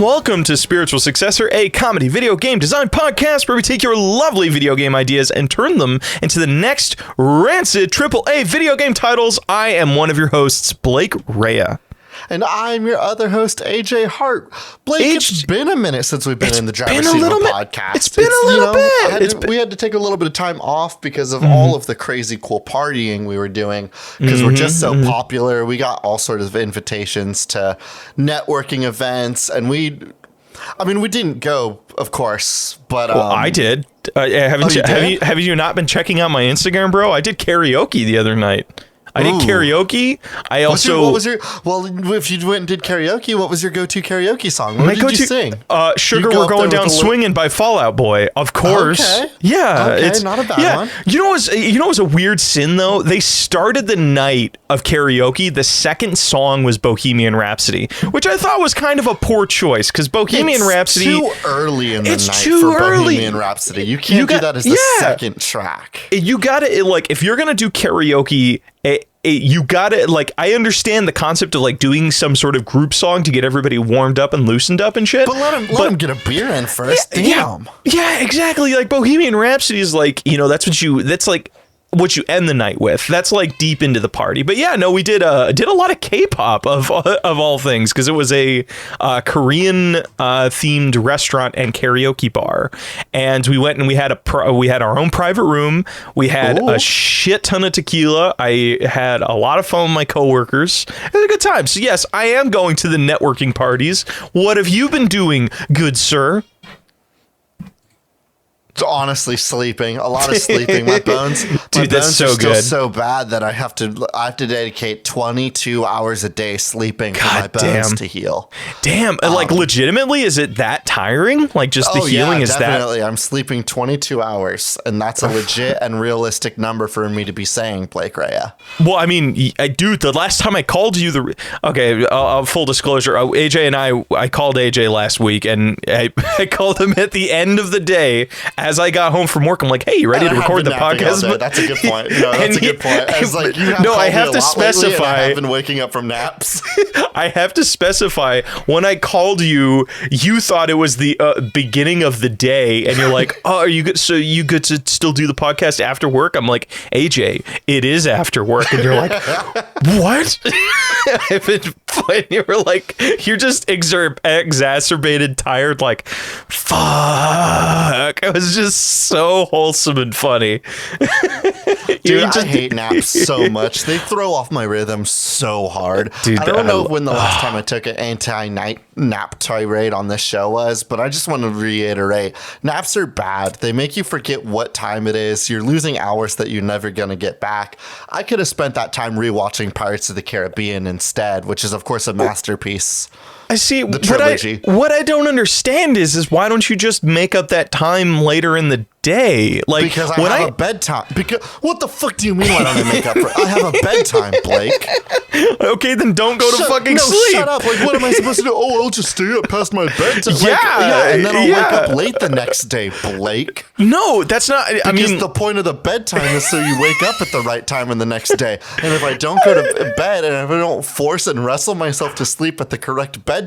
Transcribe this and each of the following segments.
welcome to Spiritual Successor, a comedy video game design podcast where we take your lovely video game ideas and turn them into the next rancid AAA video game titles. I am one of your hosts, Blake Rhea. And I'm your other host, AJ Hart. Blake, it's been a minute since we've been in the driver's seat of a podcast. It's been a little bit. We had to take a little bit of time off because of all of the crazy cool partying we were doing because we're just so popular. We got all sorts of invitations to networking events, and we didn't go, of course, but well, I did. Have you not been checking out my Instagram, bro? I did karaoke the other night. I did karaoke. I also... if you went and did karaoke, what was your go-to karaoke song? What did you sing? Sugar We're Going Down Swinging by Fall Out Boy. Of course. Okay. Yeah. Okay, it's not a bad one. You know what was a weird sin, though? They started the night of karaoke. The second song was Bohemian Rhapsody, which I thought was kind of a poor choice, because Bohemian Rhapsody... too early in the night for Bohemian Rhapsody. You can't do that as the second track. You gotta, like, if you're gonna do karaoke... you gotta, like, I understand the concept of like doing some sort of group song to get everybody warmed up and loosened up and shit. But let them get a beer in first. Damn. Yeah, exactly. Like Bohemian Rhapsody is like, that's like what you end the night with. That's like deep into the party. But yeah, no, we did a lot of K-pop of all things, because it was a Korean themed restaurant and karaoke bar, and we went and we had our own private room. We had a shit ton of tequila. I had a lot of fun with my coworkers. It was a good time. So yes, I am going to the networking parties. What have you been doing, good sir? Honestly, sleeping. A lot of sleeping. My bones, Dude, that's so are still good. so bad that I have to dedicate 22 hours a day sleeping for my bones to heal. Damn, like legitimately, is it that tiring? Like just the healing is definitely. I'm sleeping 22 hours, and that's a legit and realistic number for me to be saying, Blake Rhea. Well, I mean, dude, the last time I called you, full disclosure, AJ and I called AJ last week, and I called him at the end of the day. As I got home from work, I'm like, hey, you ready to record the podcast? That's a good point. No, that's a good point. It's like, I have to specify. I have been waking up from naps. I have to specify, when I called you, you thought it was the beginning of the day, and you're like, oh, are you good? So you good to still do the podcast after work? I'm like, AJ, it is after work. And you're like, what? And you were like, you're just exacerbated, tired, like, fuck. It was just so wholesome and funny. Dude, I hate naps so much. They throw off my rhythm so hard. Dude, I don't know when the last time I took an anti-night nap tirade on this show was, but I just want to reiterate, naps are bad. They make you forget what time it is. You're losing hours that you're never going to get back. I could have spent that time rewatching Pirates of the Caribbean instead, which is, of course, a masterpiece. I see. The trilogy. What I don't understand is why don't you just make up that time later in the day? Like, because I have a bedtime. Because what the fuck do you mean? Why don't I make up for? I have a bedtime, Blake. Okay, then don't go to fucking sleep. Shut up. Like, what am I supposed to do? Oh, I'll just stay up past my bedtime. And then I'll wake up late the next day, Blake. No, that's not. Because the point of the bedtime is so you wake up at the right time in the next day. And if I don't go to bed, and if I don't force and wrestle myself to sleep at the correct bedtime,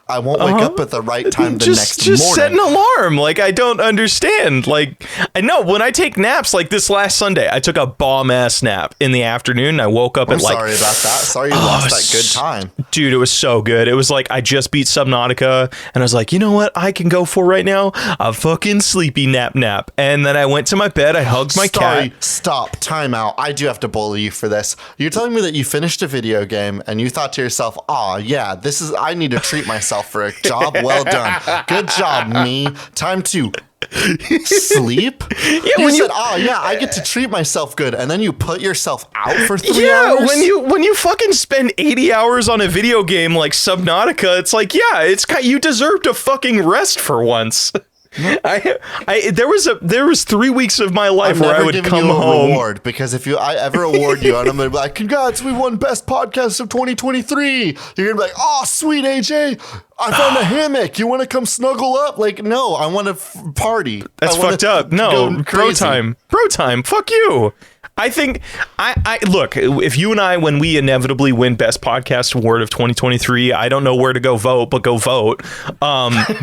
I won't wake up at the right time the next morning. Just set an alarm. Like, I don't understand. Like, I know when I take naps, like this last Sunday, I took a bomb ass nap in the afternoon. I woke up at like. Sorry about that. Sorry you lost that good time. Dude, it was so good. It was like I just beat Subnautica, and I was like, you know what I can go for right now? A fucking sleepy nap. And then I went to my bed. I hugged my cat. Stop. Time out. I do have to bully you for this. You're telling me that you finished a video game and you thought to yourself, yeah, I need to treat myself for a job well done. Good job, me. Time to sleep. You said, I get to treat myself good, and then you put yourself out for 3 hours. when you fucking spend 80 hours on a video game like Subnautica, it's like, you deserve to fucking rest for once. There was 3 weeks of my life where I would come home. Reward, because if I ever award you, and I'm gonna be like, congrats, we won best podcast of 2023. You're gonna be like, oh sweet AJ, I found a hammock. You want to come snuggle up? Like, no, I want to party. That's fucked up. No, bro time. Fuck you. I think I look, if you and I, when we inevitably win Best Podcast Award of 2023, I don't know where to go vote, but go vote.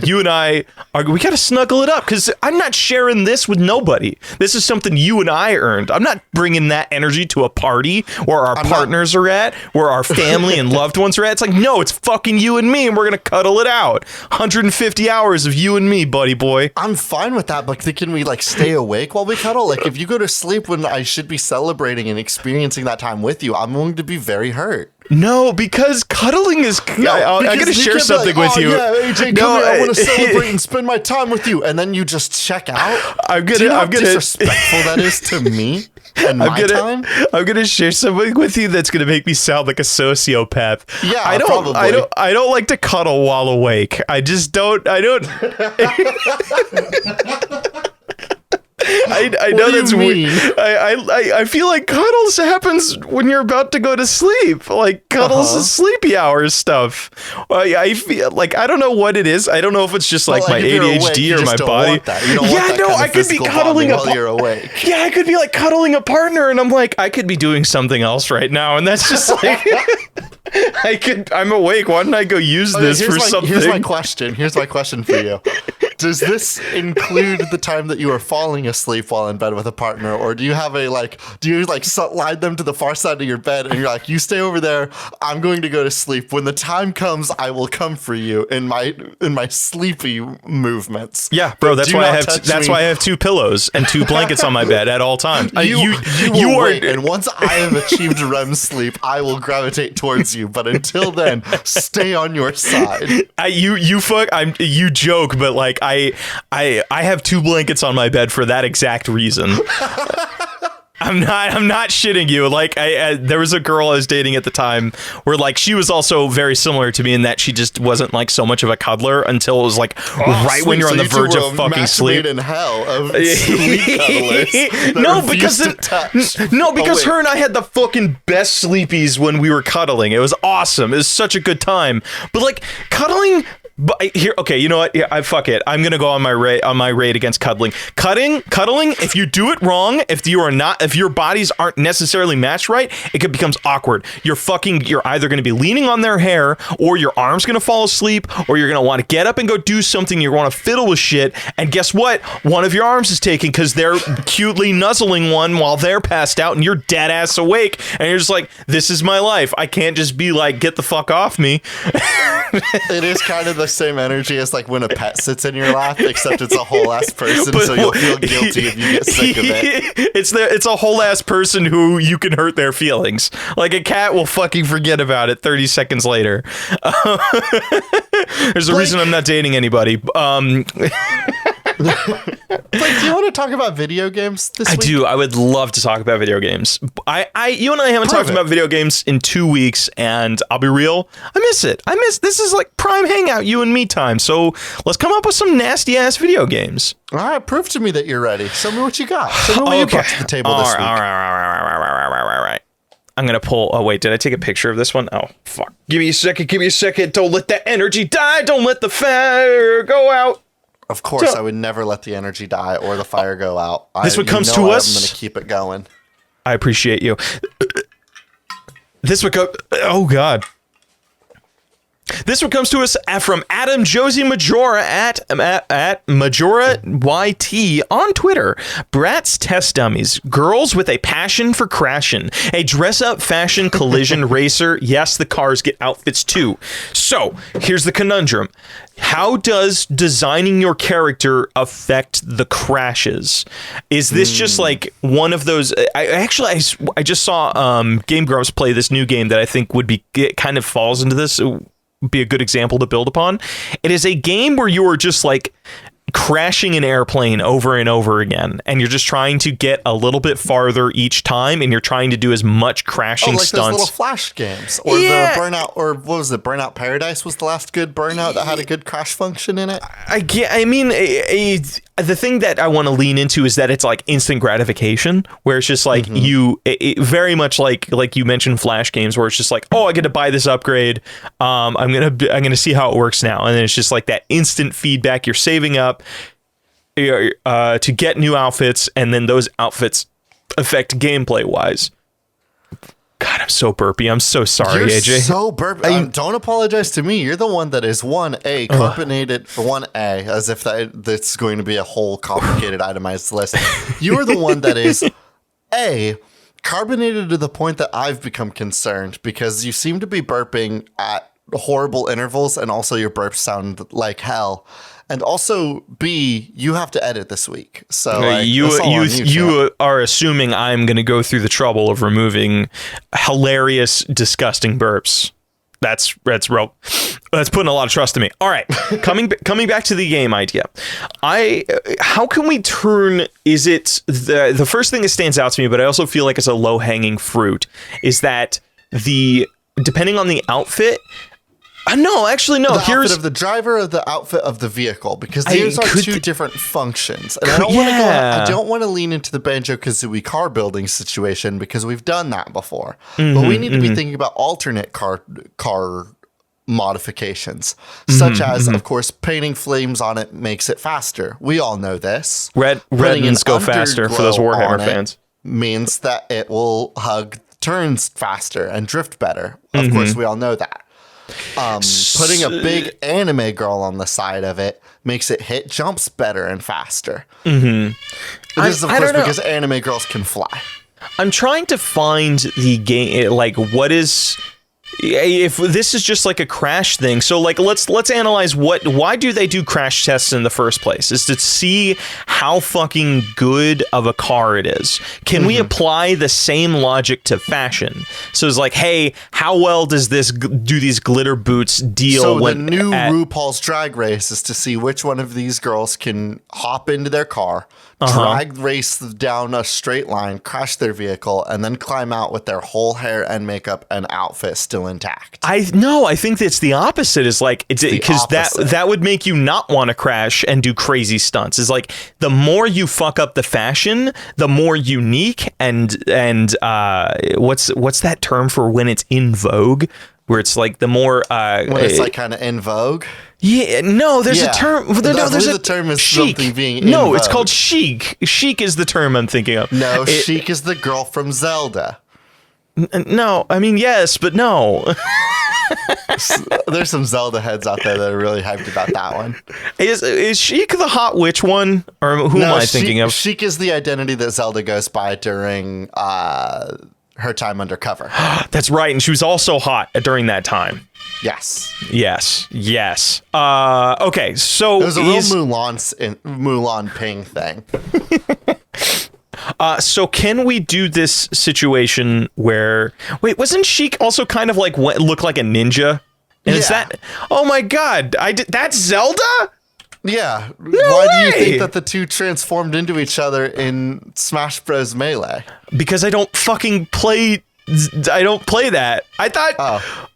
You and I we got to snuggle it up because I'm not sharing this with nobody. This is something you and I earned. I'm not bringing that energy to a party where our partners are at, where our family and loved ones are at. It's like, no, it's fucking you and me, and we're going to cuddle it out. 150 hours of you and me, buddy boy. I'm fine with that, but can we like stay awake while we cuddle? Like if you go to sleep when I should be celebrating and experiencing that time with you, I'm going to be very hurt. No, because cuddling is. I got to share something with you. Yeah, AJ, come here. I want to celebrate and spend my time with you, and then you just check out. I'm Do you know how disrespectful that is to me and my time? I'm gonna share something with you that's gonna make me sound like a sociopath. Yeah, probably. I don't like to cuddle while awake. I just don't. I don't. I know that's weird. I feel like cuddles happens when you're about to go to sleep. Like cuddles is sleepy hours stuff. I feel like I don't know what it is. I don't know if it's just like my ADHD or my body. I could be cuddling while you're awake. Yeah, I could be like cuddling a partner, and I'm like, I could be doing something else right now, and that's just like. I'm awake. Why don't I go use this for something? Here's my question for you. Does this include the time that you are falling asleep while in bed with a partner, or do you have slide them to the far side of your bed and you're like, you stay over there, I'm going to go to sleep. When the time comes, I will come for you in my sleepy movements. Yeah, bro, that's why I have 2 pillows and 2 blankets on my bed at all times. You wait, and once I have achieved REM sleep, I will gravitate towards you. But until then, stay on your side. You joke, but like I have 2 blankets on my bed for that exact reason. I'm not shitting you. Like there was a girl I was dating at the time where like she was also very similar to me in that she just wasn't like so much of a cuddler until it was like when you're on the verge of fucking sleep. In hell of sleep cuddlers. Because her and I had the fucking best sleepies when we were cuddling. It was awesome. It was such a good time. But like cuddling. But here, okay, you know what? Yeah, fuck it. I'm gonna go on my raid against cuddling. Cuddling. If you do it wrong, if your bodies aren't necessarily matched right, it becomes awkward. You're either gonna be leaning on their hair, or your arm's gonna fall asleep, or you're gonna want to get up and go do something. You want to fiddle with shit, and guess what? One of your arms is taken because they're cutely nuzzling one while they're passed out, and you're dead ass awake, and you're just like, this is my life. I can't just be like, get the fuck off me. It is kind of the same energy as like when a pet sits in your lap, except it's a whole ass person, so you'll feel guilty if you get sick of it. It's a whole ass person who you can hurt their feelings. Like a cat will fucking forget about it 30 seconds later. There's a reason I'm not dating anybody. Like, do you want to talk about video games this week? I do. I would love to talk about video games. You and I haven't talked about video games in 2 weeks, and I'll be real, I miss it. This is like prime hangout, you and me time. So let's come up with some nasty ass video games. All right, prove to me that you're ready. Show me what you got. Show me what you brought to the table this week. All right. I'm going to pull... Oh, wait. Did I take a picture of this one? Oh, fuck. Give me a second. Don't let that energy die. Don't let the fire go out. Of course, I would never let the energy die or the fire go out. This one comes to us. I'm going to keep it going. I appreciate you. This would go... Oh, God. This one comes to us from Adam Josie Majora at Majora YT on Twitter. Bratz test dummies. Girls with a passion for crashing. A dress-up fashion collision racer. Yes, the cars get outfits too. So, here's the conundrum. How does designing your character affect the crashes? Is this just like one of those... I just saw Game Grumps play this new game that I think it kind of falls into this... be a good example to build upon. It is a game where you are just like crashing an airplane over and over again, and you're just trying to get a little bit farther each time, and you're trying to do as much crashing stunts. Those little Flash games, or the Burnout, or what was it? Burnout Paradise was the last good Burnout that had a good crash function in it. The thing that I want to lean into is that it's like instant gratification, where it's just like very much like you mentioned Flash games, where it's just like, oh, I get to buy this upgrade. I'm gonna see how it works now, and then it's just like that instant feedback. You're saving up to get new outfits, and then those outfits affect gameplay wise. God, I'm so burpy. I'm so sorry, You're AJ. so burpy. Don't apologize to me. You're the one that is 1A carbonated, 1A, as if that's going to be a whole complicated itemized list. You are the one that is A, carbonated to the point that I've become concerned because you seem to be burping at horrible intervals and also your burps sound like hell. And also, B, you have to edit this week. So you are assuming I'm going to go through the trouble of removing hilarious, disgusting burps. That's putting a lot of trust in me. All right, coming back to the game idea. How can we turn? Is it the first thing that stands out to me? But I also feel like it's a low hanging fruit. Is that depending on the outfit? No, actually, no. The outfit of the driver or the outfit of the vehicle, because these are two different functions. And I don't want to lean into the Banjo-Kazooie car building situation because we've done that before. But we need to be thinking about alternate car modifications, such as, of course, painting flames on it makes it faster. We all know this. Red means go faster for those Warhammer fans. Means that it will hug turns faster and drift better. Of course, we all know that. Putting a big anime girl on the side of it makes it hit jumps better and faster. This is, of course, because anime girls can fly. I'm trying to find the game, like, what is... If this is just like a crash thing, so like let's analyze why do they do crash tests in the first place? Is to see how fucking good of a car it is. Can we apply the same logic to fashion? So it's like, hey, how well does these glitter boots deal? So the new RuPaul's Drag Race is to see which one of these girls can hop into their car, drag race down a straight line, crash their vehicle, and then climb out with their whole hair and makeup and outfit still intact. I think it's the opposite. Is like because that would make you not want to crash and do crazy stunts. Is like the more you fuck up the fashion, the more unique and what's that term for when it's in vogue? Where it's like the more when it's like kind of in vogue. Yeah, no, there's a term. There's a term is chic. Something being in no, vogue. It's called chic. Chic is the term I'm thinking of. No, chic is the girl from Zelda. No, I mean yes, but no. There's some Zelda heads out there that are really hyped about that one. Is Chic the hot witch one, or who am I thinking of? Chic is the identity that Zelda goes by during her time undercover. That's right, and she was also hot during that time. Yes. Okay, so it was a real Mulan Ping thing. So can we do this situation where... Wait, wasn't Sheik also kind of like look like a ninja? And is that... Oh my god, that's Zelda? Yeah. No Why way! do you think that the two transformed into each other in Smash Bros. Melee? Because I don't fucking play... I don't play that. I thought...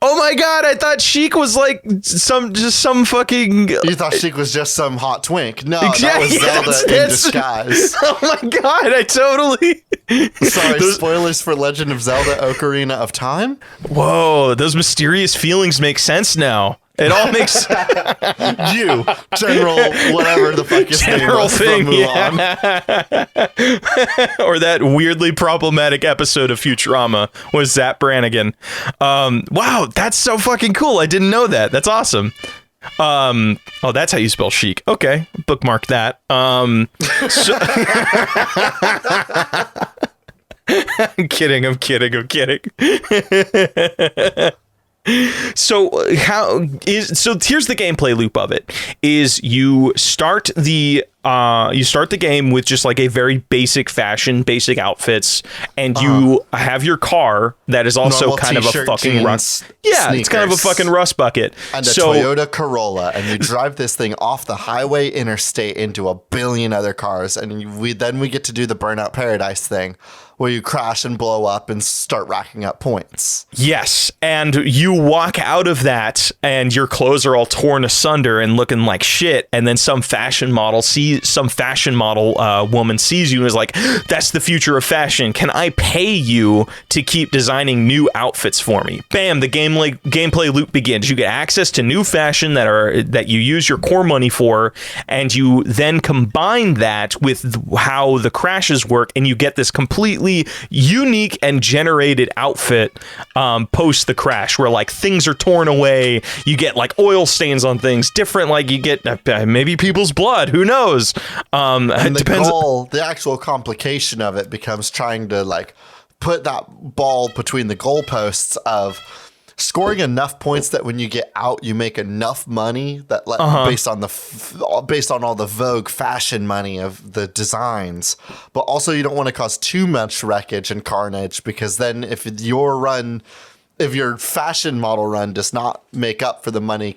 Oh my god, I thought Sheik was like some fucking... You thought Sheik was just some hot twink. No, that was Zelda in disguise. Oh my god, I totally... Sorry, spoilers for Legend of Zelda Ocarina of Time? Whoa, those mysterious feelings make sense now. It all makes you, General, whatever the fuck is General thing, from Mulan. Or that weirdly problematic episode of Futurama was Zap Brannigan. Wow, that's so fucking cool. I didn't know that. That's awesome. Oh, that's how you spell chic. Okay, bookmark that. I'm kidding. So here's the gameplay loop of it. Is you start the game with just like a very basic fashion, basic outfits, and you have your car that is also normal kind of a fucking rust. Yeah, sneakers, it's kind of a fucking rust bucket. And a Toyota Corolla, and you drive this thing off the highway interstate into a billion other cars, and we get to do the Burnout Paradise thing, where you crash and blow up and start racking up points. Yes, and you walk out of that and your clothes are all torn asunder and looking like shit, and then some fashion model woman sees you and is like, that's the future of fashion. Can I pay you to keep designing new outfits for me? Bam, the gameplay loop begins. You get access to new fashion that you use your core money for, and you then combine that with how the crashes work, and you get this completely unique and generated outfit post the crash, where like things are torn away, you get like oil stains on things, different, like you get maybe people's blood, who knows. And it depends. The actual complication of it becomes trying to like put that ball between the goalposts of scoring enough points that when you get out, you make enough money that based on all the Vogue fashion money of the designs. But also you don't want to cause too much wreckage and carnage, because then if your fashion model run does not make up for the money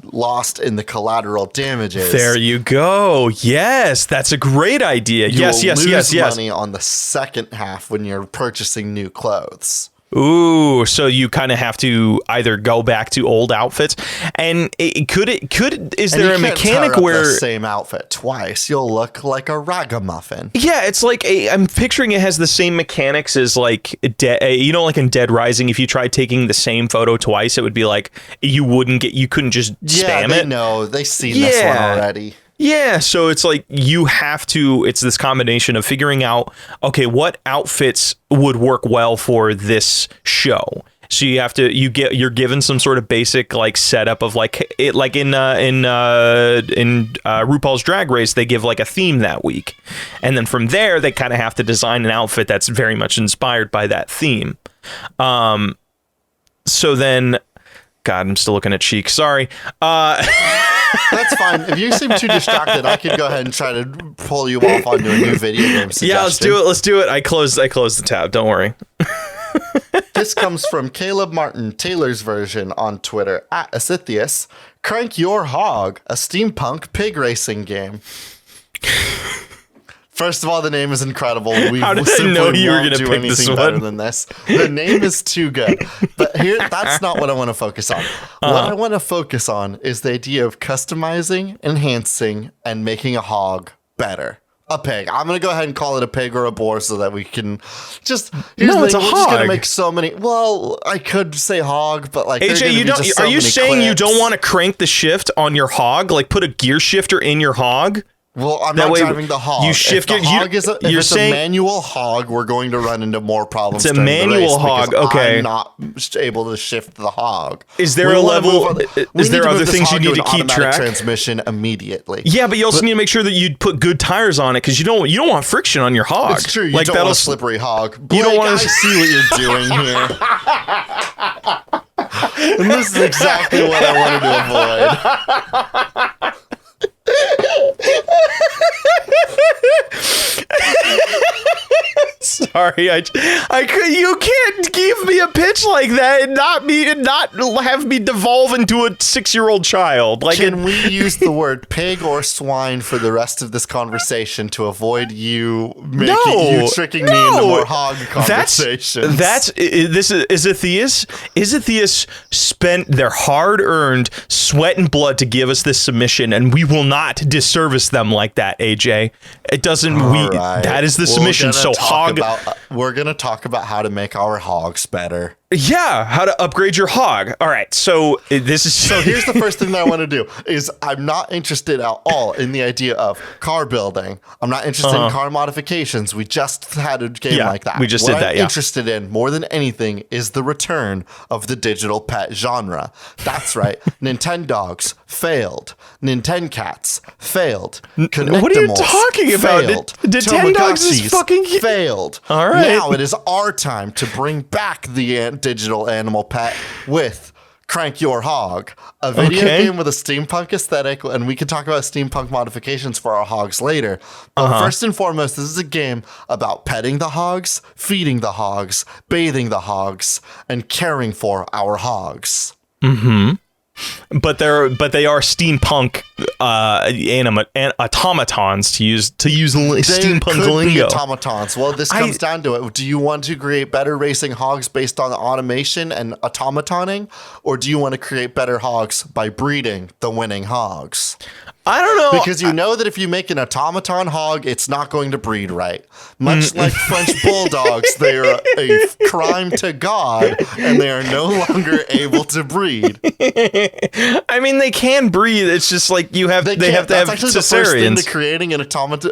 lost in the collateral damages. There you go. Yes, that's a great idea. Yes. Lose money on the second half when you're purchasing new clothes. Ooh, so you kind of have to either go back to old outfits, and is there a mechanic where the same outfit twice? You'll look like a ragamuffin. Yeah, it's like I'm picturing it has the same mechanics as like like in Dead Rising. If you tried taking the same photo twice, it would be like you couldn't just spam it. No, they've seen this one already. Yeah, so it's like it's this combination of figuring out, okay, what outfits would work well for this show. So you're given some sort of basic like setup of like it, like in RuPaul's Drag Race, they give like a theme that week, and then from there they kind of have to design an outfit that's very much inspired by that theme. So then, God, I'm still looking at Cheek. Sorry. That's fine. If you seem too distracted, I could go ahead and try to pull you off onto a new video game suggestion. Yeah, let's do it. I closed the tab. Don't worry. This comes from Caleb Martin, Taylor's version on Twitter, @Asithius. Crank Your Hog, a steampunk pig racing game. First of all, the name is incredible. How did I know you were going to pick this one? Better than this. The name is too good. But that's not what I want to focus on. What I want to focus on is the idea of customizing, enhancing, and making a hog better. A pig. I'm going to go ahead and call it a pig or a boar so that we can just... It's a hog. We're just going to make so many... Well, I could say hog, but like... AJ, are you saying you don't want to crank the shift on your hog? Like put a gear shifter in your hog? Well, I'm not driving the hog. You shift if it's a manual hog, we're going to run into more problems. It's a manual hog. Okay, I'm not able to shift the hog. Is there a level? Is there other things you need to keep track? Transmission immediately. Yeah, but you also need to make sure that you put good tires on it, because you don't want friction on your hog. It's true. You don't want a slippery hog. Blake, you don't want to see what you're doing here. And this is exactly what I wanted to avoid. Sorry, I could. You can't give me a pitch like that and not have me devolve into a 6-year-old child. Like, can we use the word pig or swine for the rest of this conversation to avoid you tricking me into more hog conversations? This is Isithius. Isithius spent their hard-earned sweat and blood to give us this submission, and we will not disservice them like that, AJ. It doesn't. That is the submission. So we're gonna talk about how to make our hogs better. Yeah, how to upgrade your hog. All right, so this is... So here's the first thing that I want to do is I'm not interested at all in the idea of car building. I'm not interested in car modifications. We just had a game like that. We just did that, What I'm interested in more than anything is the return of the digital pet genre. That's right. Nintendogs failed. Nintendcats failed. What are you talking about? Nintendogs is fucking... failed. All right. Now it is our time to bring back the digital animal pet with Crank Your Hog, a video game with a steampunk aesthetic, and we can talk about steampunk modifications for our hogs later. But first and foremost, this is a game about petting the hogs, feeding the hogs, bathing the hogs, and caring for our hogs. Mm-hmm. but they are steampunk automatons to use steampunk could be lingo. automatons. Well, this comes down to it. Do you want to create better racing hogs based on automation and automatoning, or do you want to create better hogs by breeding the winning hogs? I don't know. Because you know that if you make an automaton hog, it's not going to breed right. Much like French bulldogs, they are a crime to God, and they are no longer able to breed. I mean, they can breed. It's just like they have to have That's actually the first thing cesareans. to creating an autonomous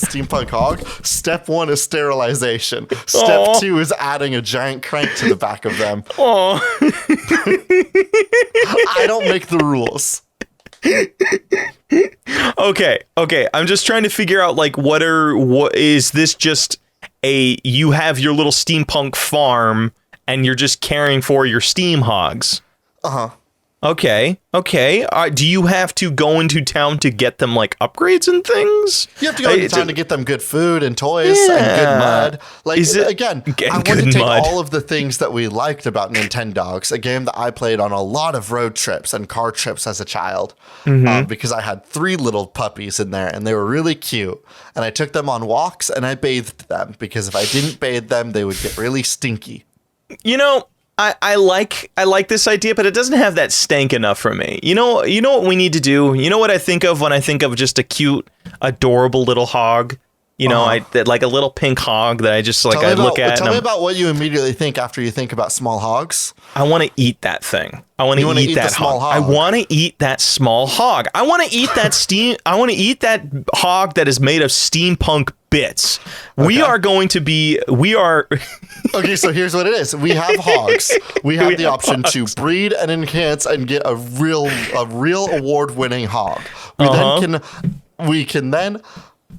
steampunk hog. Step 1 is sterilization. Step 2 is adding a giant crank to the back of them. Oh. I don't make the rules. Okay. I'm just trying to figure out like what is this just you have your little steampunk farm and you're just caring for your steam hogs. Uh-huh. Okay. Do you have to go into town to get them like upgrades and things? You have to go into town to get them good food and toys and good mud. Like, again, I want to take all of the things that we liked about Nintendogs, a game that I played on a lot of road trips and car trips as a child, because I had 3 little puppies in there and they were really cute. And I took them on walks and I bathed them because if I didn't bathe them, they would get really stinky. You know, I like this idea, but it doesn't have that stank enough for me. You know what we need to do? You know what I think of when I think of just a cute, adorable little hog? You know, like a little pink hog that I just like I look at. Tell me about what you immediately think after you think about small hogs. I want to eat that thing. I want to eat that hog. I want to eat that small hog. I want to eat that I want to eat that hog that is made of steampunk bits. Okay. We are. Okay, so here's what it is. We have hogs. We have the option to breed and enhance and get a real award-winning hog. We can then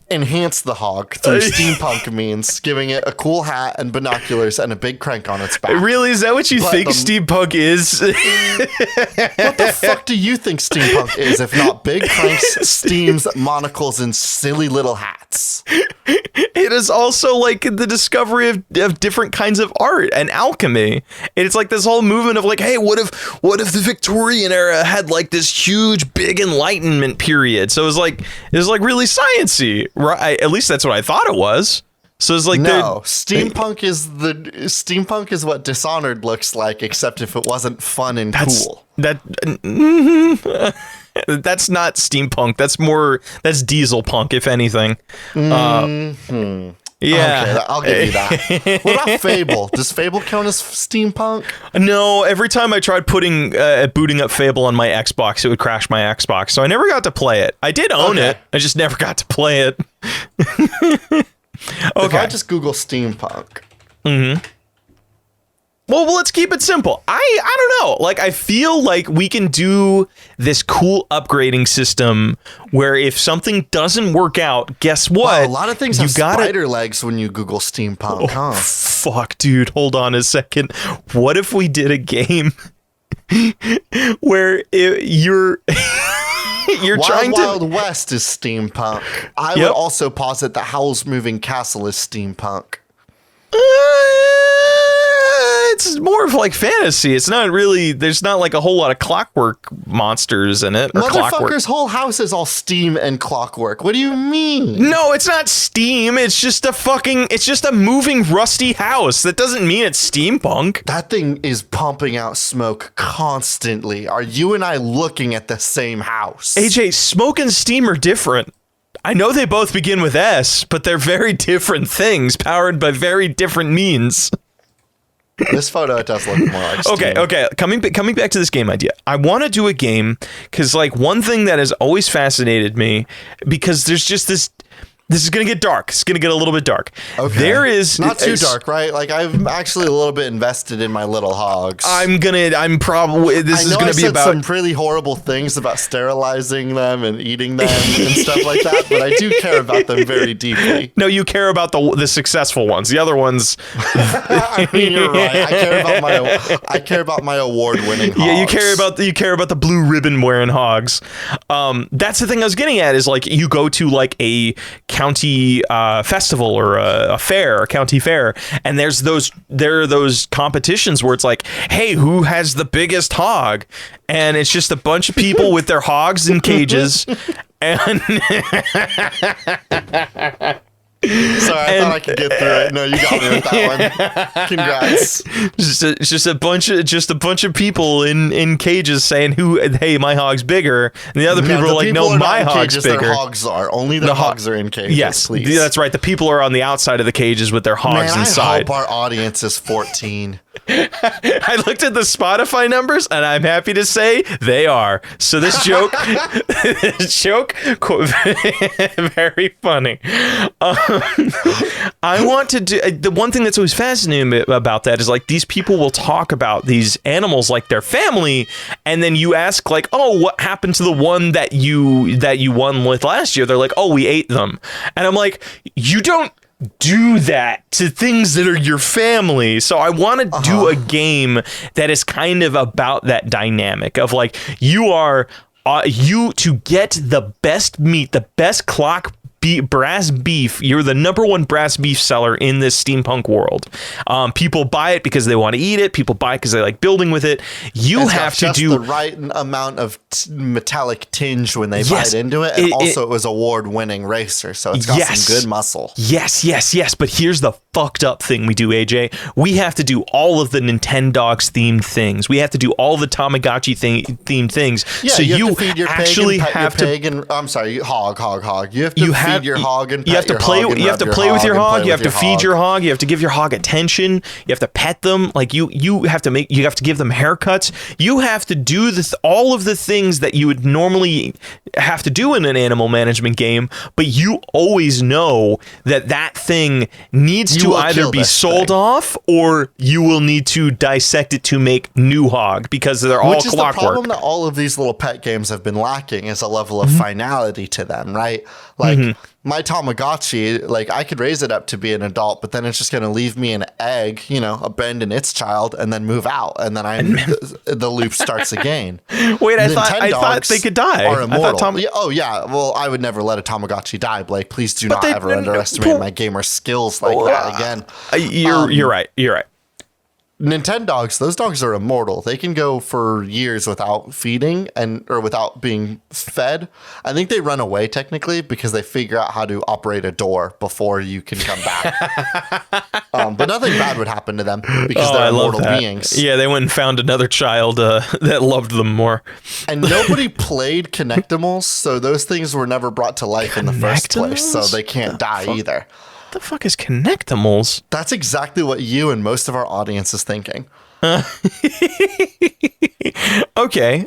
enhance the hog through steampunk means, giving it a cool hat and binoculars and a big crank on its back. Really? Is that what you think steampunk is? What the fuck do you think steampunk is if not big cranks, steams, monocles, and silly little hats? It is also like the discovery of different kinds of art and alchemy. And it's like this whole movement of like, hey, what if the Victorian era had like this huge, big Enlightenment period? So it was like really sciencey, right? At least that's what I thought it was. So it's like steampunk is what Dishonored looks like, except if it wasn't fun and cool. That's not steampunk. That's diesel punk, if anything. Yeah, okay, I'll give you that. What about Fable? Does Fable count as steampunk? No. Every time I tried booting up Fable on my Xbox, it would crash my Xbox, so I never got to play it. I did own it. I just never got to play it. Okay. If I just Google steampunk. Well, let's keep it simple. I don't know. Like, I feel like we can do this cool upgrading system where if something doesn't work out, guess what? Wow, a lot of things have spider legs when you Google steampunk, huh? Fuck, dude. Hold on a second. What if we did a game where you're trying to... Wild West is steampunk. I would also posit that Howl's Moving Castle is steampunk. It's more of like fantasy. It's not really, there's not like a whole lot of clockwork monsters in it. Motherfucker's whole house is all steam and clockwork. What do you mean? No, it's not steam. It's just a moving rusty house. That doesn't mean it's steampunk. That thing is pumping out smoke constantly. Are you and I looking at the same house? AJ, smoke and steam are different. I know they both begin with S, but they're very different things powered by very different means. This photo, it does look more like steam. Okay. Coming back to this game idea. I want to do a game because, like, one thing that has always fascinated me, because there's just this is going to get dark. It's going to get a little bit dark. Okay. There is... Not too dark, right? Like, I'm actually a little bit invested in my little hogs. This is going to be about... some pretty horrible things about sterilizing them and eating them and stuff like that, but I do care about them very deeply. No, you care about the successful ones. The other ones... I mean, you're right. I care about my award-winning hogs. Yeah, you care about the blue ribbon wearing hogs. That's the thing I was getting at is, like, you go to like a county festival or a fair, a county fair, and there are those competitions where it's like, hey, who has the biggest hog? And it's just a bunch of people with their hogs in cages, and Sorry, I thought I could get through it. No, you got me with that one. Congrats. Just a bunch of people in cages saying, hey, my hog's bigger, and the other people are like, no, my hog's bigger. Their hogs are only the hogs are in cages. Yes, please. That's right. The people are on the outside of the cages with their hogs inside. I hope our audience is 14. I looked at the Spotify numbers, and I'm happy to say they are. So this joke, very funny. I want to do the one thing that's always fascinating about that is like these people will talk about these animals like their family, and then you ask like, oh, what happened to the one that you won with last year? They're like, oh, we ate them, and I'm like, you don't do that to things that are your family. So I want to do a game that is kind of about that dynamic of like you to get the best meat, the best brass beef. You're the number one brass beef seller in this steampunk world. People buy it because they want to eat it. People buy it because they like building with it. You have to do the right amount of metallic tinge when they bite into it. And also it was award-winning racer, so it's got some good muscle. Yes. But here's the fucked up thing we do, AJ. We have to do all of the Nintendogs themed things. We have to do all the Tamagotchi themed things. Yeah, so you have to feed your actually pig and have pet your pig and I'm sorry, hog. You have to feed your hog and pet you have to your play hog and you have to rub play your with your hog hog, and you have play to with feed your hog, you have to give your hog attention, you have to pet them, like you have to give them haircuts. You have to do all of the things that you would normally have to do in an animal management game, but you always know that thing needs to either be sold off or you will need to dissect it to make new hog because they're all clockwork. Which is the problem that all of these little pet games have been lacking is a level of finality to them, right? Like my Tamagotchi, like I could raise it up to be an adult, but then it's just going to leave me an egg, abandon its child and then move out. And then the loop starts again. Wait, I thought they could die. Are immortal. Well, I would never let a Tamagotchi die, Blake. Please do not ever underestimate my gamer skills like that again. You're right. Nintendogs, those dogs are immortal. They can go for years without feeding or without being fed. I think they run away technically because they figure out how to operate a door before you can come back. But nothing bad would happen to them because they're immortal beings. Yeah, they went and found another child that loved them more. And nobody played Connectimals, so those things were never brought to life in the first place, so they can't die either. What the fuck is Connectimals? That's exactly what you and most of our audience is thinking. Okay,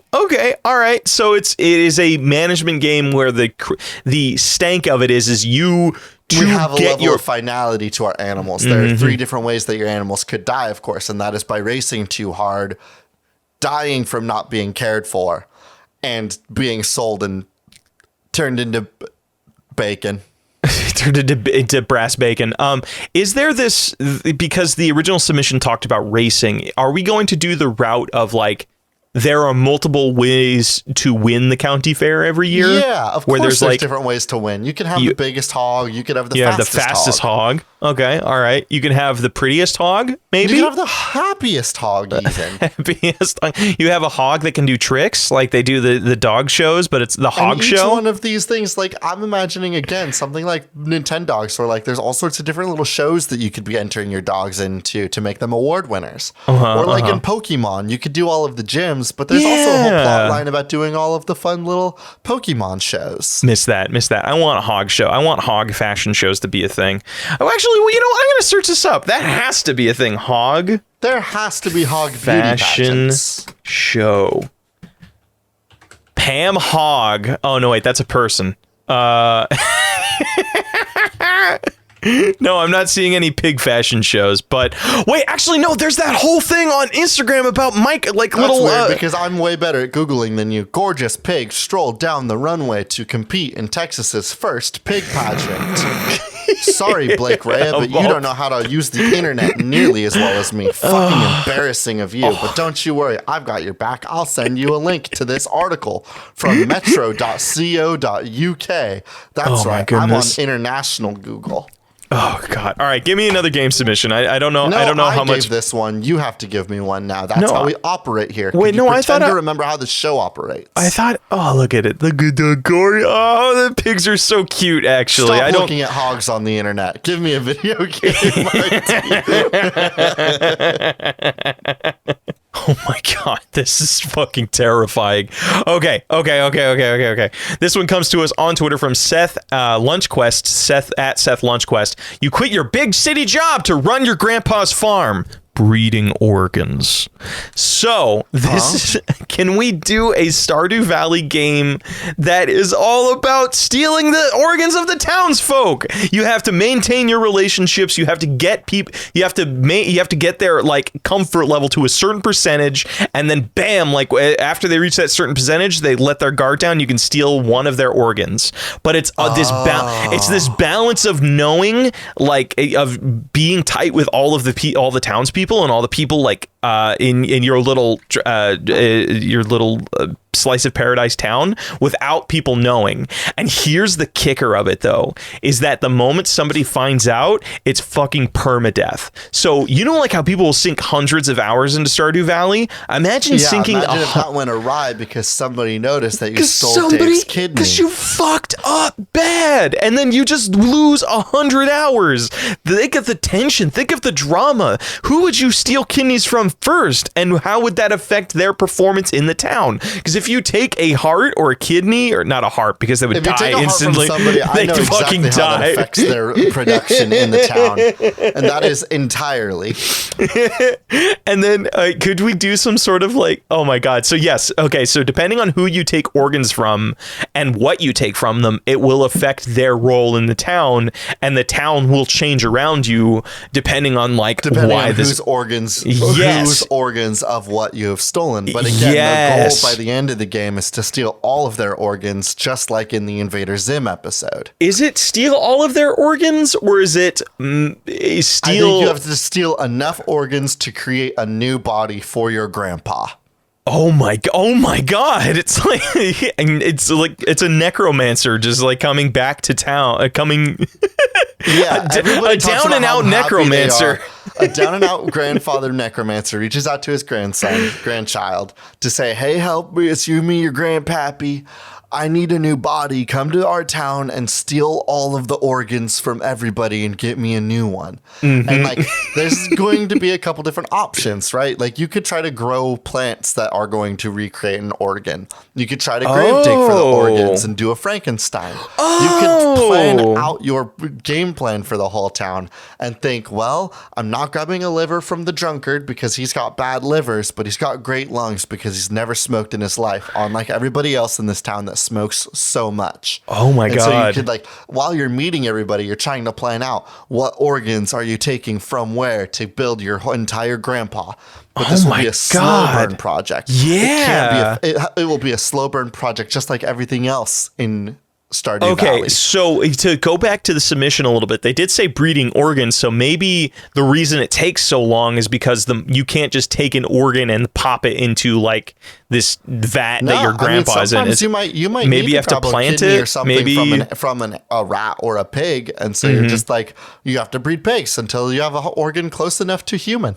all right. So it is a management game where the stank of it is you we have a level of finality to our animals. There are 3 different ways that your animals could die, of course, and that is by racing too hard, dying from not being cared for, and being sold and turned into bacon. Turned into brass bacon. Is there this, because the original submission talked about racing, are we going to do the route of like there are multiple ways to win the county fair every year? Yeah, of course there's like different ways to win. You can have the biggest hog, you could have the fastest hog. Okay, all right. You can have the prettiest hog, maybe? You can have the happiest hog, even. Happiest hog. You have a hog that can do tricks, like they do the dog shows, but it's the hog show. Each one of these things, like I'm imagining, again, something like Nintendogs, where like there's all sorts of different little shows that you could be entering your dogs into to make them award winners. Or like in Pokemon, you could do all of the gyms, but there's also a whole plot line about doing all of the fun little Pokemon shows. Miss that. I want a hog show. I want hog fashion shows to be a thing. Oh, actually, well, I'm going to search this up. That has to be a thing. Hog. There has to be hog fashion show. Pam Hog. Oh, no, wait, that's a person. No, I'm not seeing any pig fashion shows, but wait, actually, no, there's that whole thing on Instagram about Mike, like That's weird because I'm way better at Googling than you. Gorgeous pigs strolled down the runway to compete in Texas's first pig pageant. Sorry, Blake Rea, but you don't know how to use the internet nearly as well as me. Fucking embarrassing of you. But don't you worry, I've got your back. I'll send you a link to this article from metro.co.uk. That's right, I'm on international Google. Oh God! All right, give me another game submission. I don't know. No, I don't know how gave much this one. You have to give me one now. That's how we operate here. Wait, no, I thought I remember how the show operates. I thought. Oh, look at it! Look at the gory. Oh, the pigs are so cute. Actually, Stop looking at hogs on the internet. Give me a video game. Oh my God, this is fucking terrifying. Okay. This one comes to us on Twitter from Seth Lunchquest, Seth at Seth Lunchquest. You quit your big city job to run your grandpa's farm. Breeding organs. So this is, can we do a Stardew Valley game that is all about stealing the organs of the townsfolk? You have to maintain your relationships. You have to get people. You have to get their like comfort level to a certain percentage, and then bam, like after they reach that certain percentage, they let their guard down. You can steal one of their organs. But it's it's this balance of knowing, like of being tight with all the townspeople and all the people like in your little slice of paradise town without people knowing. And here's the kicker of it though, is that the moment somebody finds out, it's fucking permadeath. So you know, like how people will sink hundreds of hours into Stardew Valley? Imagine sinking if that went awry because somebody noticed that you stole Dave's kidney. Because you fucked up bad, and then you just lose 100 hours. Think of the tension, think of the drama. Who would you steal kidneys from first, and how would that affect their performance in the town? Because if you take a heart or a kidney, or not a heart because they would die instantly, somebody, I know exactly how that affects their production in the town, and that is entirely. And then could we do some sort of like, oh my God, so yes, okay, so depending on who you take organs from and what you take from them, it will affect their role in the town, and the town will change around you depending on whose organs of what you have stolen. But again, the goal by the end of the game is to steal all of their organs, just like in the Invader Zim episode. Is it steal all of their organs, or is it steal? I think you have to steal enough organs to create a new body for your grandpa. Oh my God! It's like it's a necromancer just like coming back to town, Yeah, a down and out necromancer. A down and out grandfather necromancer reaches out to his grandchild to say, "Hey, help me! It's me, your grandpappy. I need a new body. Come to our town and steal all of the organs from everybody and get me a new one." Mm-hmm. And like, there's going to be a couple different options, right? Like, you could try to grow plants that are going to recreate an organ. You could try to grave dig for the organs and do a Frankenstein. You could plan out your game plan for the whole town and think, well, I'm not grabbing a liver from the drunkard because he's got bad livers, but he's got great lungs because he's never smoked in his life, unlike everybody else in this town that smokes so much. Oh my God. So you could, like, while you're meeting everybody, you're trying to plan out what organs are you taking from where to build your entire grandpa. But this will be a slow burn project. Yeah. It will be a slow burn project just like everything else in Stardew Valley. Okay, so to go back to the submission a little bit, they did say breeding organs, so maybe the reason it takes so long is because you can't just take an organ and pop it into like this vat that your grandpa's in. You might maybe you have to plant it or something from a rat or a pig, and so you're just like, you have to breed pigs until you have an organ close enough to human.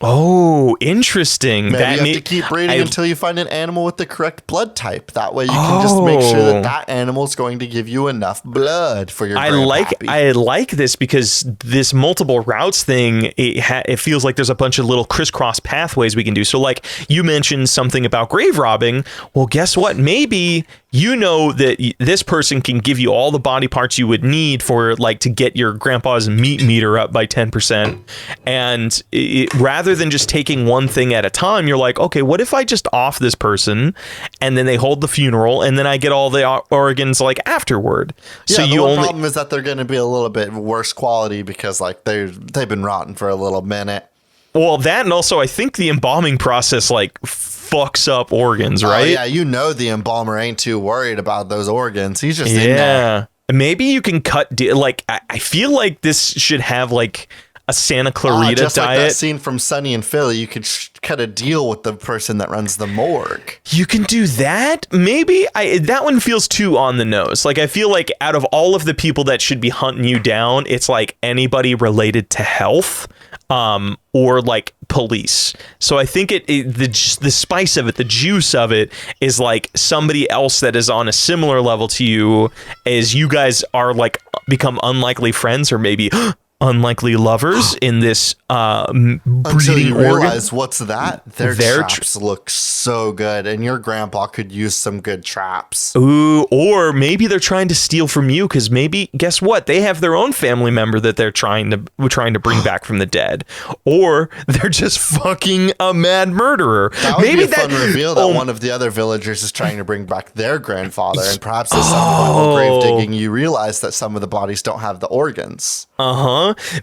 Oh, interesting. Maybe you have to keep breeding until you find an animal with the correct blood type. That way you can just make sure that animal is going to give you enough blood for your grandpappy. I like this because this multiple routes thing, it feels like there's a bunch of little crisscross pathways we can do. So like you mentioned something about grave robbing. Well, guess what? Maybe you know that this person can give you all the body parts you would need for like to get your grandpa's meat meter up by 10%. And rather than just taking one thing at a time, you're like, okay, what if I just off this person and then they hold the funeral and then I get all the organs like afterward. Yeah, so the problem is that they're going to be a little bit worse quality because like they've been rotten for a little minute. Well, that, and also I think the embalming process like fucks up organs, right? Yeah, you know the embalmer ain't too worried about those organs. He's just in there. maybe you can like I feel like this should have like a Santa Clarita just diet. Like that scene from Sunny in Philly, you could cut a deal with the person that runs the morgue. You can do that? Maybe? That one feels too on the nose. Like, I feel like out of all of the people that should be hunting you down, it's like anybody related to health, or like police. So I think the spice of it, the juice of it, is like somebody else that is on a similar level to you, as you guys are like become unlikely friends, or maybe unlikely lovers in this breeding Until you organ. realize what's that? Their traps look so good, and your grandpa could use some good traps. Ooh, or maybe they're trying to steal from you, because maybe, guess what? They have their own family member that they're trying to bring back from the dead, or they're just fucking a mad murderer. That would be a fun reveal that one of the other villagers is trying to bring back their grandfather, and perhaps at some point while grave digging, you realize that some of the bodies don't have the organs.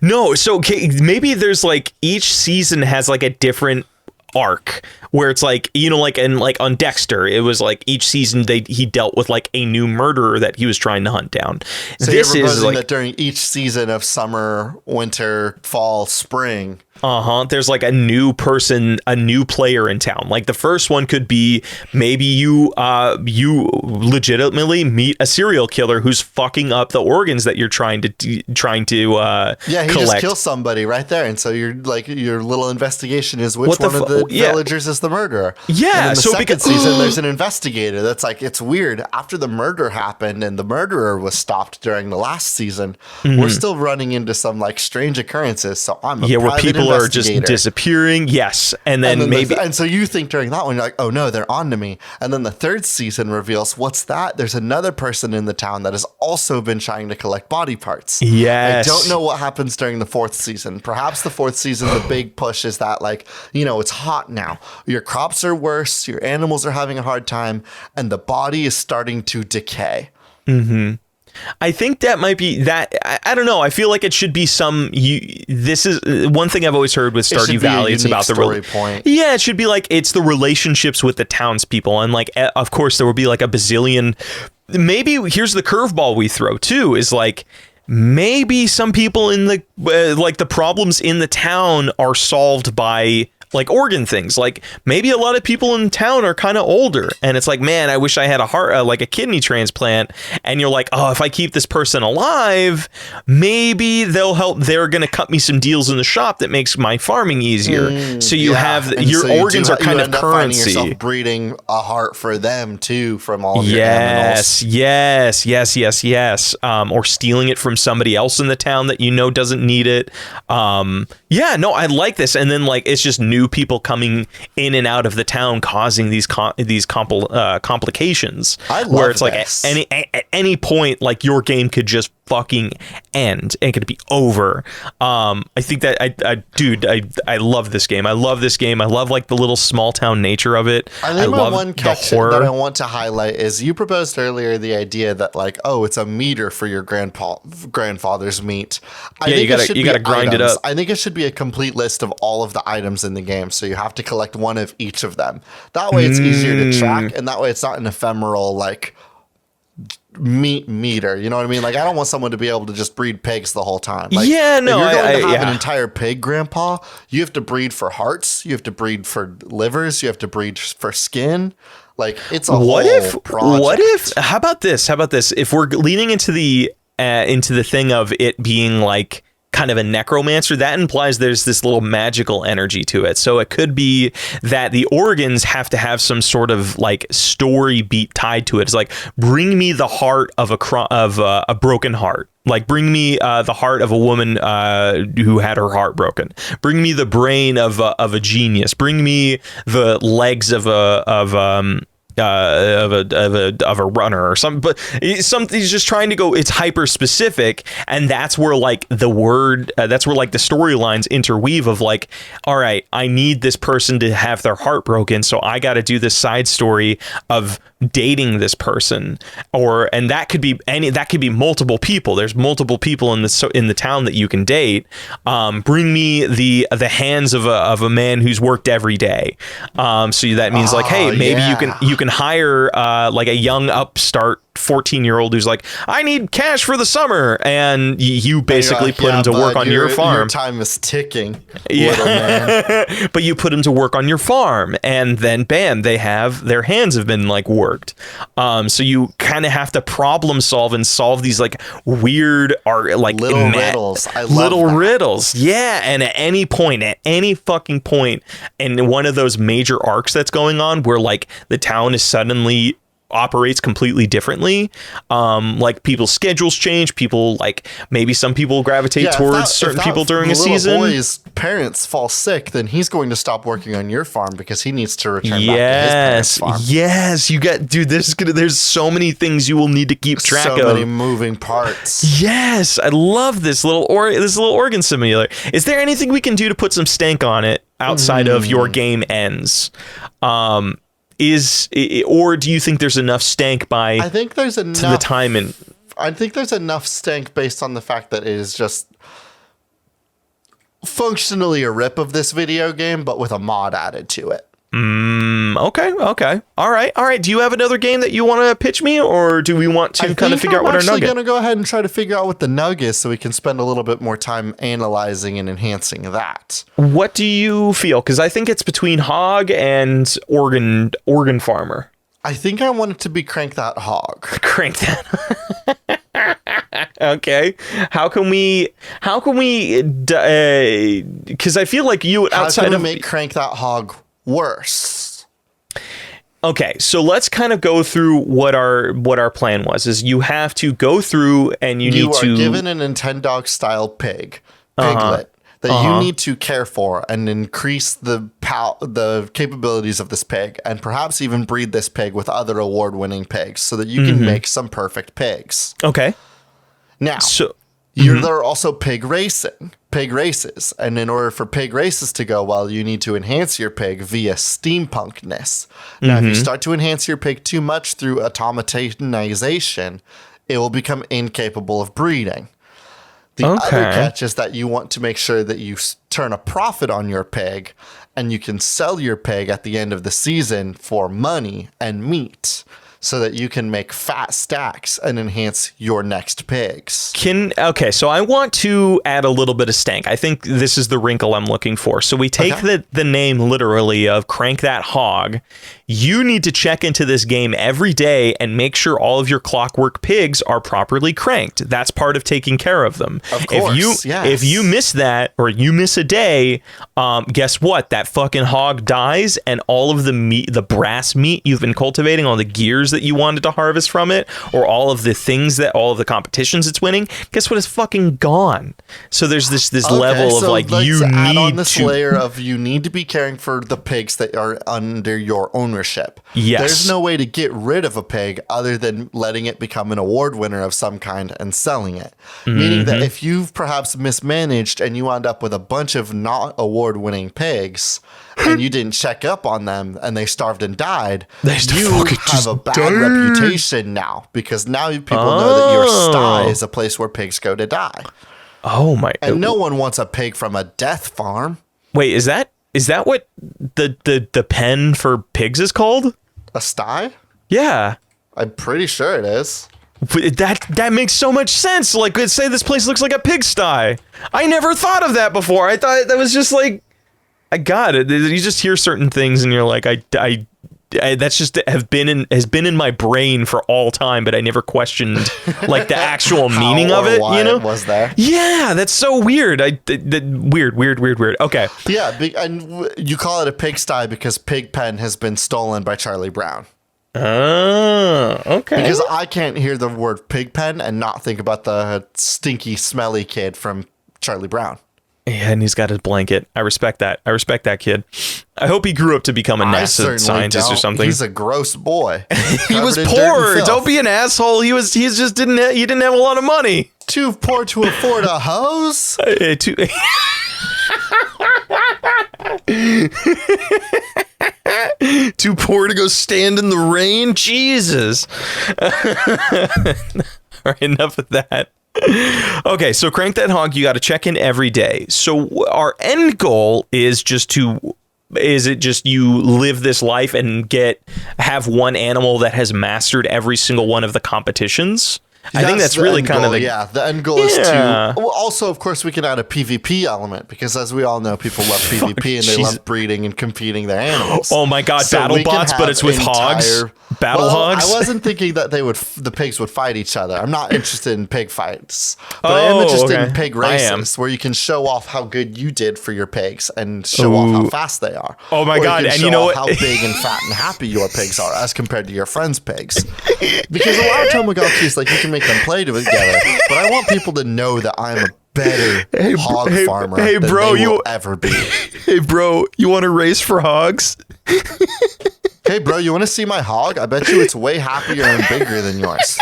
No, so okay, maybe there's like each season has like a different arc where it's like, you know, like on Dexter, it was like each season he dealt with like a new murderer that he was trying to hunt down. So this you're proposing that during each season of summer, winter, fall, spring, there's like a new person, a new player in town. Like the first one could be maybe you legitimately meet a serial killer who's fucking up the organs that you're trying to he collect. just kills somebody right there, and so you're like, your little investigation is which one of the villagers is the murderer. Yeah, and in the so second season, there's an investigator that's like, it's weird. After the murder happened and the murderer was stopped during the last season, we're still running into some like strange occurrences. So I'm where people are just disappearing. Yes, and then maybe and so you think during that one you're like, oh no, they're on to me. And then the third season reveals, what's that? There's another person in the town that has also been trying to collect body parts. Yes, I don't know what happens during the fourth season. Perhaps the fourth season, the big push is that, like, you know, it's hot now. Your crops are worse. Your animals are having a hard time, and the body is starting to decay. I think that might be that. I don't know. I feel like it should be this is one thing I've always heard with Stardew Valley. It's about the story point. Yeah, it should be like, it's the relationships with the townspeople, and like, of course, there will be like a bazillion. Maybe here's the curveball we throw too, is like, maybe some people in the like the problems in the town are solved by like organ things. Like maybe a lot of people in town are kind of older, and it's like, man, I wish I had a heart, like a kidney transplant. And you're like, oh, if I keep this person alive, maybe they'll help. They're going to cut me some deals in the shop that makes my farming easier. So you have your organs are kind of currency. Yourself breeding a heart for them too from all of your animals. Yes. Or stealing it from somebody else in the town that you know doesn't need it. Yeah, no, I like this. And then like, it's just new people coming in and out of the town causing these complications. I love where it's this. like at any point, like your game could just fucking end and it could be over. I think that I love this game. I love this game. I love like the little small town nature of it. I think my one catch that I want to highlight is you proposed earlier the idea that like, oh, it's a meter for your grandfather's meat. You gotta grind it up. I think it should be a complete list of all of the items in the game, so you have to collect one of each of them. That way it's easier to track, and that way it's not an ephemeral like meat meter. You know what I mean? Like, I don't want someone to be able to just breed pigs the whole time. Like, yeah, no, if you're going to have an entire pig, grandpa, you have to breed for hearts, you have to breed for livers, you have to breed for skin. Like, it's a whole project. How about this? If we're leaning into the thing of it being like kind of a necromancer, that implies there's this little magical energy to it. So it could be that the organs have to have some sort of like story beat tied to it. It's like, bring me the heart of a broken heart. Like, bring me the heart of a woman who had her heart broken. Bring me the brain of a genius. Bring me the legs of a runner or something. But something's just trying to go, it's hyper specific, and that's where like the storylines interweave of like, all right, I need this person to have their heart broken, so I got to do this side story of dating this person, and that could be multiple people. There's multiple people in the town that you can date. Bring me the hands of a man who's worked every day. So that means like, hey, maybe you can hire like a young upstart 14-year-old who's like, I need cash for the summer, and you basically like, put him to work on your farm. Your time is ticking, little man. But you put him to work on your farm, and then bam, their hands have been like worked. So you kind of have to problem solve and solve these like weird little riddles. I love little that. riddles. Yeah, and at any fucking point in one of those major arcs that's going on where like the town is suddenly operates completely differently, like people's schedules change, people like maybe some people gravitate towards certain people during a season. If boy's parents fall sick, then he's going to stop working on your farm because he needs to return back to his parents' farm. Yes, you get, dude, there's so many things you will need to keep track of. So many moving parts. Yes, I love this little organ simulator. Is there anything we can do to put some stank on it outside of your game ends? Or do you think there's enough stank I think there's enough to the time and I think there's enough stank based on the fact that it is just functionally a rip of this video game, but with a mod added to it. Okay. All right. Do you have another game that you want to pitch me, or do we want to kind of figure out what our nug is? I'm actually going to go ahead and try to figure out what the nug is so we can spend a little bit more time analyzing and enhancing that. What do you feel? Because I think it's between hog and organ farmer. I think I want it to be Crank That Hog. Crank that. Okay. How can we because I feel like you outside of make Crank That Hog worse. Okay, so let's kind of go through what our plan was. Is you have to go through and you are given a Nintendo style piglet that you need to care for and increase the capabilities of this pig, and perhaps even breed this pig with other award-winning pigs so that you can make some perfect pigs. Okay. Now, there are also pig races. And in order for pig races to go well, you need to enhance your pig via steampunkness. Now, if you start to enhance your pig too much through automatonization, it will become incapable of breeding. The other catch is that you want to make sure that you turn a profit on your pig, and you can sell your pig at the end of the season for money and meat, so that you can make fat stacks and enhance your next pigs. So I want to add a little bit of stank. I think this is the wrinkle I'm looking for. So we take the name literally of Crank That Hog. You need to check into this game every day and make sure all of your clockwork pigs are properly cranked. That's part of taking care of them. Of course, if you miss that, or you miss a day, guess what? That fucking hog dies, and all of the meat, the brass meat you've been cultivating, all the gears that you wanted to harvest from it, or all of the competitions it's winning, guess what? It's fucking gone. So there's this level of like, you add need on this to layer of you need to be caring for the pigs that are under your ownership. Yes. There's no way to get rid of a pig other than letting it become an award winner of some kind and selling it. Meaning that if you've perhaps mismanaged and you end up with a bunch of not award-winning pigs and you didn't check up on them and they starved and died, you have a bad reputation now, because now people know that your sty is a place where pigs go to die. Oh my! And no one wants a pig from a death farm. Wait, is that what the pen for pigs is called? A sty? Yeah. I'm pretty sure it is. That makes so much sense. Like, let's say this place looks like a pigsty. I never thought of that before. I thought that was just like, I got it. You just hear certain things and you're like, I that's just has been in my brain for all time, but I never questioned like the actual meaning of it. Why you know, it was there? Yeah, that's so weird. Weird. Okay. Yeah, and you call it a pigsty because Pigpen has been stolen by Charlie Brown. Oh, okay. Because I can't hear the word Pigpen and not think about the stinky, smelly kid from Charlie Brown. Yeah, and he's got his blanket. I respect that. I respect that kid. I hope he grew up to become a NASA scientist or something. He's a gross boy. He was poor. Don't be an asshole. He just didn't have a lot of money. Too poor to afford a hose? Too poor to go stand in the rain? Jesus. All right, enough of that. Okay, so Crank That Hog, you got to check in every day. So our end goal is just to Is it just you live this life and have one animal that has mastered every single one of the competitions? I think that's really kind of the end goal is to. Well, also, of course, we can add a PvP element because, as we all know, people love PvP and they love breeding and competing their animals. Oh my God, so battle bots, but it's with hogs. Hogs. I wasn't thinking that the pigs would fight each other. I'm not interested in pig fights, but I am interested in pig races where you can show off how good you did for your pigs and show off how fast they are. Oh my God, and you know what? How big and fat and happy your pigs are as compared to your friends' pigs. Because a lot of Tamagotchis, like, you can make them play together, but I want people to know that I'm a better hog farmer than they will ever be. Hey, bro, you want to race for hogs? Hey, bro, you want to see my hog? I bet you it's way happier and bigger than yours.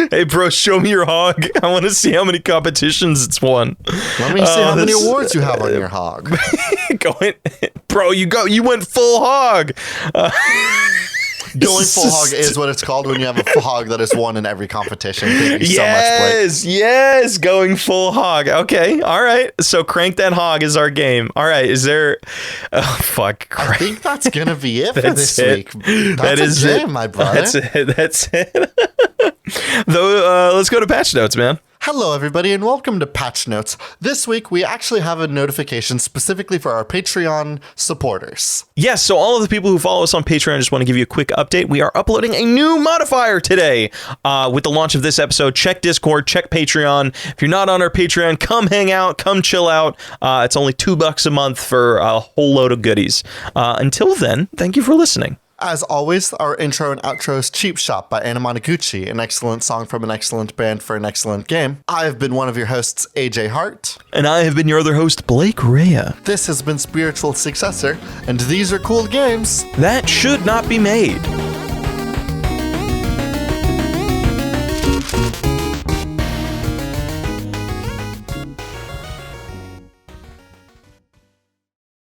Hey, bro, show me your hog. I want to see how many competitions it's won. Let me see how many awards you have on your hog. Bro, you went full hog. Going full hog is what it's called when you have a hog that has won in every competition. Thank you so much, Blake. Yes, going full hog. Okay, all right. So crank that hog is our game. All right, is there... Oh, fuck. I think that's going to be it for this week. That's a game, my brother. That's it. Though, let's go to patch notes, man. Hello, everybody, and welcome to Patch Notes. This week, we actually have a notification specifically for our Patreon supporters. Yes, so all of the people who follow us on Patreon, I just want to give you a quick update. We are uploading a new modifier today. With the launch of this episode, check Discord, check Patreon. If you're not on our Patreon, come hang out, come chill out. It's only $2 a month for a whole load of goodies. Until then, thank you for listening. As always, our intro and outro is Cheap Shop by Anamanaguchi, an excellent song from an excellent band for an excellent game. I have been one of your hosts, AJ Hart. And I have been your other host, Blake Rea. This has been Spiritual Successor, and these are cool games that should not be made.